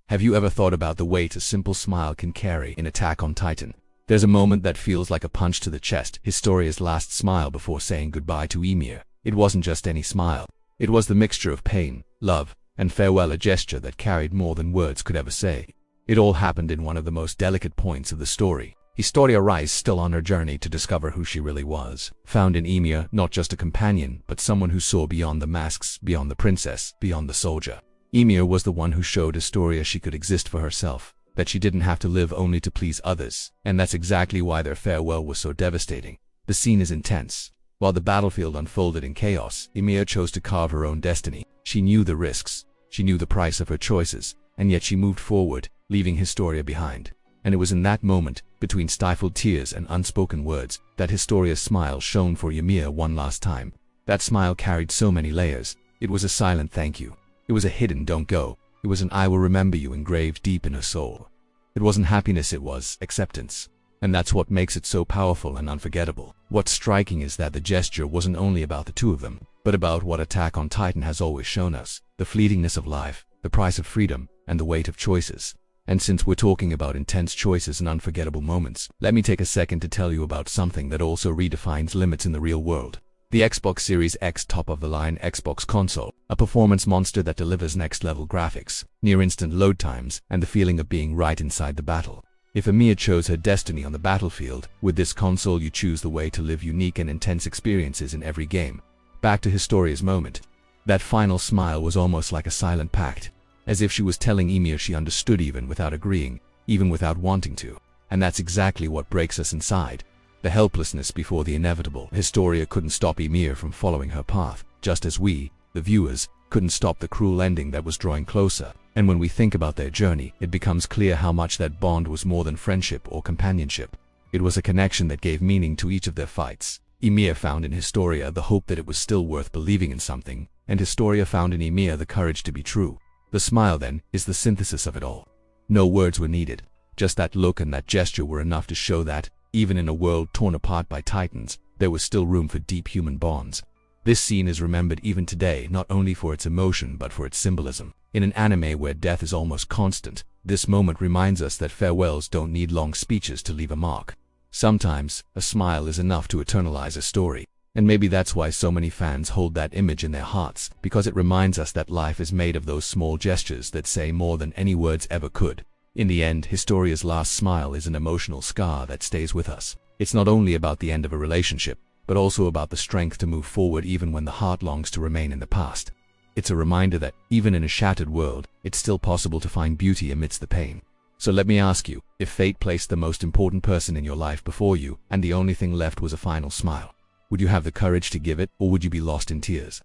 Have you ever thought about the weight a simple smile can carry in Attack on Titan? There's a moment that feels like a punch to the chest. Historia's last smile before saying goodbye to Ymir. It wasn't just any smile. It was the mixture of pain, love, and farewell, a gesture that carried more than words could ever say. It all happened in one of the most delicate points of the story. Historia'S, still on her journey to discover who she really was, found in Ymir not just a companion, but someone who saw beyond the masks, beyond the princess, beyond the soldier. Ymir was the one who showed Historia she could exist for herself, that she didn't have to live only to please others, and that's exactly why their farewell was so devastating. The scene is intense. While the battlefield unfolded in chaos, Ymir chose to carve her own destiny. She knew the risks, she knew the price of her choices, and yet she moved forward, leaving Historia behind. And it was in that moment, between stifled tears and unspoken words, that Historia's smile shone for Ymir one last time. That smile carried so many layers. It was a silent thank you. It was a hidden don't go. It was an I will remember you engraved deep in her soul. It wasn't happiness, it was acceptance. And that's what makes it so powerful and unforgettable. What's striking is that the gesture wasn't only about the two of them, but about what Attack on Titan has always shown us: the fleetingness of life, the price of freedom, and the weight of choices. And since we're talking about intense choices and unforgettable moments, let me take a second to tell you about something that also redefines limits in the real world. The Xbox Series X, top-of-the-line Xbox console, a performance monster that delivers next-level graphics, near-instant load times, and the feeling of being right inside the battle. If Ymir chose her destiny on the battlefield, with this console you choose the way to live unique and intense experiences in every game. Back to Historia's moment. That final smile was almost like a silent pact, as if she was telling Ymir she understood even without agreeing, even without wanting to. And that's exactly what breaks us inside. The helplessness before the inevitable. Historia couldn't stop Ymir from following her path, just as we, the viewers, couldn't stop the cruel ending that was drawing closer. And when we think about their journey, it becomes clear how much that bond was more than friendship or companionship. It was a connection that gave meaning to each of their fights. Ymir found in Historia the hope that it was still worth believing in something, and Historia found in Ymir the courage to be true. The smile, then, is the synthesis of it all. No words were needed. Just that look and that gesture were enough to show that, even in a world torn apart by titans, there was still room for deep human bonds. This scene is remembered even today, not only for its emotion but for its symbolism. In an anime where death is almost constant, this moment reminds us that farewells don't need long speeches to leave a mark. Sometimes, a smile is enough to eternalize a story. And maybe that's why so many fans hold that image in their hearts, because it reminds us that life is made of those small gestures that say more than any words ever could. In the end, Historia's last smile is an emotional scar that stays with us. It's not only about the end of a relationship, but also about the strength to move forward even when the heart longs to remain in the past. It's a reminder that, even in a shattered world, it's still possible to find beauty amidst the pain. So let me ask you, if fate placed the most important person in your life before you, and the only thing left was a final smile, would you have the courage to give it, or would you be lost in tears?